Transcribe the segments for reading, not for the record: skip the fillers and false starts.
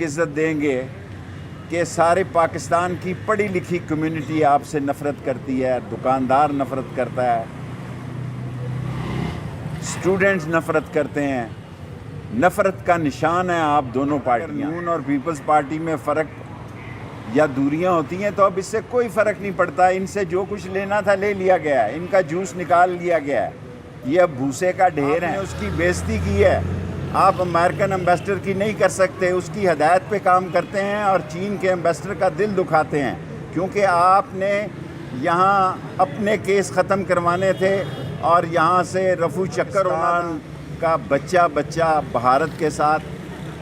عزت دیں گے کہ سارے پاکستان کی پڑھی لکھی کمیونٹی آپ سے نفرت کرتی ہے، دکاندار نفرت کرتا ہے، اسٹوڈنٹس نفرت کرتے ہیں۔ نفرت کا نشان ہے آپ دونوں پارٹیاں۔ نون اور پیپلز پارٹی میں فرق یا دوریاں ہوتی ہیں تو اب اس سے کوئی فرق نہیں پڑتا، ان سے جو کچھ لینا تھا لے لیا گیا ہے، ان کا جوس نکال لیا گیا ہے، یہ اب بھوسے کا ڈھیر ہے۔ اس کی بےزتی کی ہے، آپ امریکن امبیسڈر کی نہیں کر سکتے، اس کی ہدایت پہ کام کرتے ہیں اور چین کے امبیسڈر کا دل دکھاتے ہیں، کیونکہ آپ نے یہاں اپنے کیس ختم کروانے تھے اور یہاں سے رفو چکر کا بچہ بھارت کے ساتھ،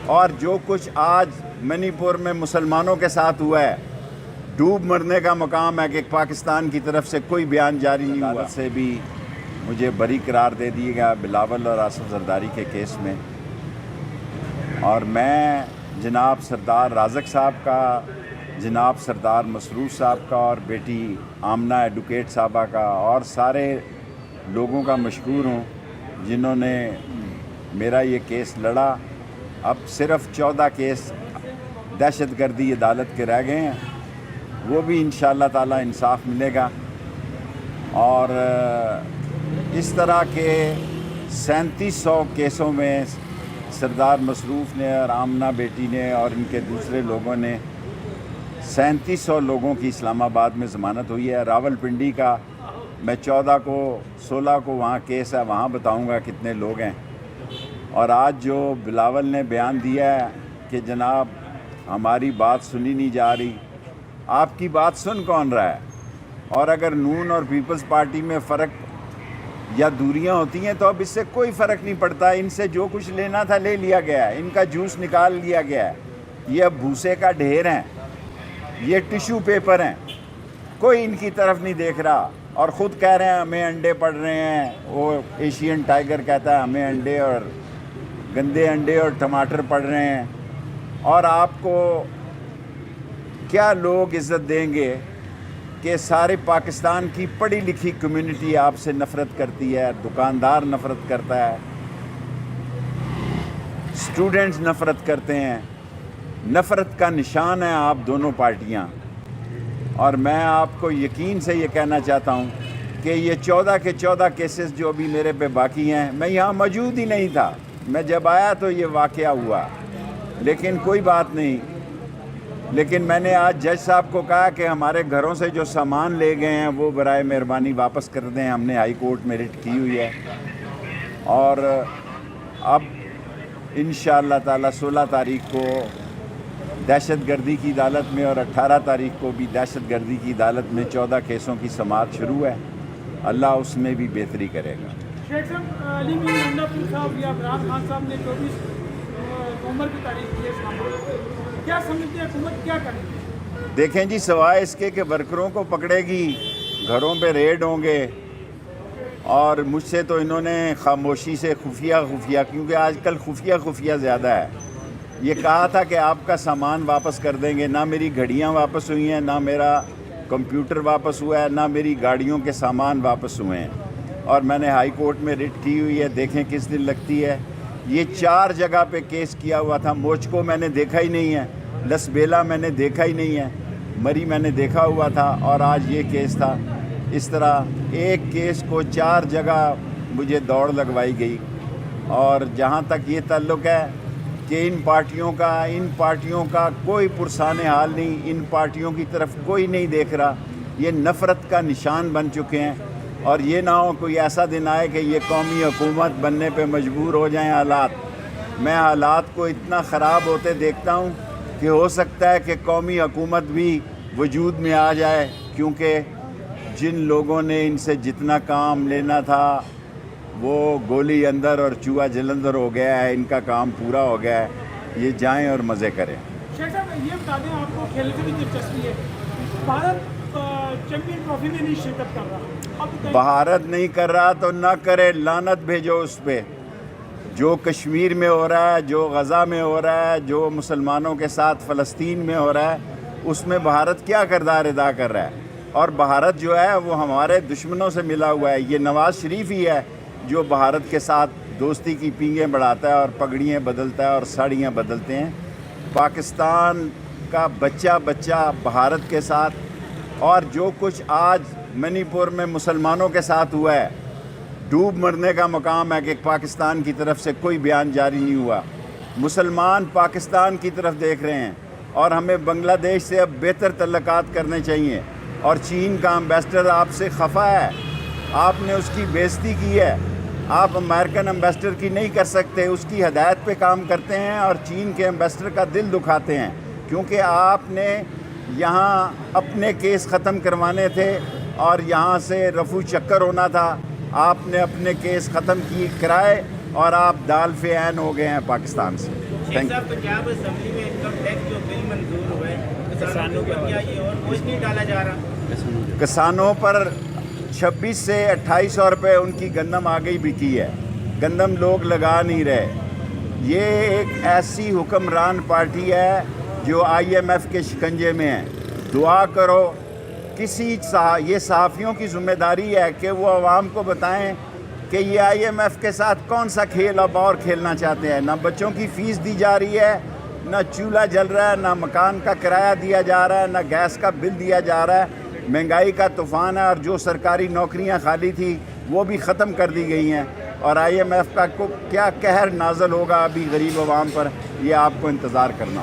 اور جو کچھ آج منی پور میں مسلمانوں کے ساتھ ہوا ہے، ڈوب مرنے کا مقام ہے کہ پاکستان کی طرف سے کوئی بیان جاری نہیں ہوا۔ سے بھی مجھے بری قرار دے دیا گیا بلاول اور آصف زرداری کے کیس میں، اور میں جناب سردار رازق صاحب کا، جناب سردار مسرور صاحب کا اور بیٹی آمنہ ایڈوکیٹ صاحبہ کا اور سارے لوگوں کا مشکور ہوں جنہوں نے میرا یہ کیس لڑا۔ اب صرف 14 کیس دہشت گردی عدالت کے رہ گئے ہیں، وہ بھی انشاءاللہ تعالی انصاف ملے گا، اور اس طرح کے 3700 کیسوں میں سردار مصروف نے اور آمنہ بیٹی نے اور ان کے دوسرے لوگوں نے 3700 لوگوں کی اسلام آباد میں ضمانت ہوئی ہے۔ راول پنڈی کا میں 14 کو 16 کو وہاں کیس ہے، وہاں بتاؤں گا کتنے لوگ ہیں۔ اور آج جو بلاول نے بیان دیا ہے کہ جناب ہماری بات سنی نہیں جا رہی، آپ کی بات سن کون رہا ہے؟ اور اگر نون اور پیپلز پارٹی میں فرق یا دوریاں ہوتی ہیں تو اب اس سے کوئی فرق نہیں پڑتا، ان سے جو کچھ لینا تھا لے لیا گیا ہے، ان کا جوس نکال لیا گیا ہے، یہ اب بھوسے کا ڈھیر ہیں، یہ ٹیشو پیپر ہیں، کوئی ان کی طرف نہیں دیکھ رہا، اور خود کہہ رہے ہیں ہمیں انڈے پڑ رہے ہیں۔ وہ ایشین ٹائیگر کہتا ہے ہمیں انڈے اور گندے انڈے اور ٹماٹر پڑ رہے ہیں، اور آپ کو کیا لوگ عزت دیں گے کہ سارے پاکستان کی پڑھی لکھی کمیونٹی آپ سے نفرت کرتی ہے، دکاندار نفرت کرتا ہے، اسٹوڈنٹس نفرت کرتے ہیں۔ نفرت کا نشان ہے آپ دونوں پارٹیاں، اور میں آپ کو یقین سے یہ کہنا چاہتا ہوں کہ یہ 14 کے 14 کیسز جو ابھی میرے پہ باقی ہیں، میں یہاں موجود ہی نہیں تھا، میں جب آیا تو یہ واقعہ ہوا، لیکن کوئی بات نہیں۔ لیکن میں نے آج جج صاحب کو کہا کہ ہمارے گھروں سے جو سامان لے گئے ہیں وہ برائے مہربانی واپس کر دیں، ہم نے ہائی کورٹ میں رٹ کی ہوئی ہے، اور اب انشاءاللہ تعالی 16 تاریخ کو دہشت گردی کی عدالت میں اور 18 تاریخ کو بھی دہشت گردی کی عدالت میں 14 کیسوں کی سماعت شروع ہے، اللہ اس میں بھی بہتری کرے گا۔ شیخ صاحب، علی میر نندا پور صاحب یا عمران خان صاحب نے 24 نومبر کی تاریخ کی ہے، کیا سمجھتے ہیں حکومت کیا کرے گی؟ دیکھیں جی، سوائے اس کے کہ ورکروں کو پکڑے گی، گھروں پہ ریڈ ہوں گے، اور مجھ سے تو انہوں نے خاموشی سے خفیہ کیونکہ آج کل خفیہ زیادہ ہے، یہ کہا تھا کہ آپ کا سامان واپس کر دیں گے، نہ میری گھڑیاں واپس ہوئی ہیں، نہ میرا کمپیوٹر واپس ہوا ہے، نہ میری گاڑیوں کے سامان واپس ہوئے ہیں، اور میں نے ہائی کورٹ میں رٹ کی ہوئی ہے، دیکھیں کس دن لگتی ہے۔ یہ 4 جگہ پہ کیس کیا ہوا تھا، موچکو میں نے دیکھا ہی نہیں ہے، لسبیلا میں نے دیکھا ہی نہیں ہے، مری میں نے دیکھا ہوا تھا، اور آج یہ کیس تھا۔ اس طرح ایک کیس کو 4 جگہ مجھے دوڑ لگوائی گئی، اور جہاں تک یہ تعلق ہے کہ ان پارٹیوں کا کوئی پرسان حال نہیں، ان پارٹیوں کی طرف کوئی نہیں دیکھ رہا، یہ نفرت کا نشان بن چکے ہیں، اور یہ نہ ہو کوئی ایسا دن آئے کہ یہ قومی حکومت بننے پہ مجبور ہو جائیں حالات۔ میں حالات کو اتنا خراب ہوتے دیکھتا ہوں کہ ہو سکتا ہے کہ قومی حکومت بھی وجود میں آ جائے، کیونکہ جن لوگوں نے ان سے جتنا کام لینا تھا وہ گولی اندر اور چوہا جلندر ہو گیا ہے، ان کا کام پورا ہو گیا ہے، یہ جائیں اور مزے کریں۔ شیخ صاحب، یہ بتا دیں، آپ کو کھیل سے بھی دلچسپی ہے، بھارت چیمپئن ٹرافی میں نہیں شرکت کر رہا، اب بھارت نہیں کر رہا تو نہ کرے، لعنت بھیجو اس پہ۔ جو کشمیر میں ہو رہا ہے، جو غزہ میں ہو رہا ہے، جو مسلمانوں کے ساتھ فلسطین میں ہو رہا ہے، اس میں بھارت کیا کردار ادا کر رہا ہے؟ اور بھارت جو ہے وہ ہمارے دشمنوں سے ملا ہوا ہے، یہ نواز شریف ہی ہے جو بھارت کے ساتھ دوستی کی پینگیں بڑھاتا ہے اور پگڑیاں بدلتا ہے اور ساڑیاں بدلتے ہیں۔ پاکستان کا بچہ بچہ بھارت کے ساتھ، اور جو کچھ آج منی پور میں مسلمانوں کے ساتھ ہوا ہے، ڈوب مرنے کا مقام ہے کہ پاکستان کی طرف سے کوئی بیان جاری نہیں ہوا۔ مسلمان پاکستان کی طرف دیکھ رہے ہیں، اور ہمیں بنگلہ دیش سے اب بہتر تعلقات کرنے چاہیے۔ اور چین کا امبیسڈر آپ سے خفا ہے، آپ نے اس کی بے عزتی کی ہے، آپ امریکن امبیسڈر کی نہیں کر سکتے، اس کی ہدایت پہ کام کرتے ہیں اور چین کے امبیسڈر کا دل دکھاتے ہیں، کیونکہ آپ نے یہاں اپنے کیس ختم کروانے تھے اور یہاں سے رفو چکر ہونا تھا۔ آپ نے اپنے کیس ختم کرائے اور آپ دال فی عین ہو گئے ہیں پاکستان سے۔ شیخ صاحب، پنجاب اسمبلی میں انکم ٹیکس جو بل منظور ہوئے کسانوں پر، کیا یہ اور کچھ نہیں ڈالا جا رہا؟ کسانوں پر 26 سے 2800 روپے ان کی گندم آ گئی بکی ہے، گندم لوگ لگا نہیں رہے۔ یہ ایک ایسی حکمران پارٹی ہے جو IMF کے شکنجے میں ہے۔ دعا کرو، یہ صحافیوں کی ذمہ داری ہے کہ وہ عوام کو بتائیں کہ یہ IMF کے ساتھ کون سا کھیل اب اور کھیلنا چاہتے ہیں۔ نہ بچوں کی فیس دی جا رہی ہے، نہ چولہا جل رہا ہے، نہ مکان کا کرایہ دیا جا رہا ہے، نہ گیس کا بل دیا جا رہا ہے۔ مہنگائی کا طوفان ہے، اور جو سرکاری نوکریاں خالی تھی وہ بھی ختم کر دی گئی ہیں، اور IMF کا کیا قہر نازل ہوگا ابھی غریب عوام پر، یہ آپ کو انتظار کرنا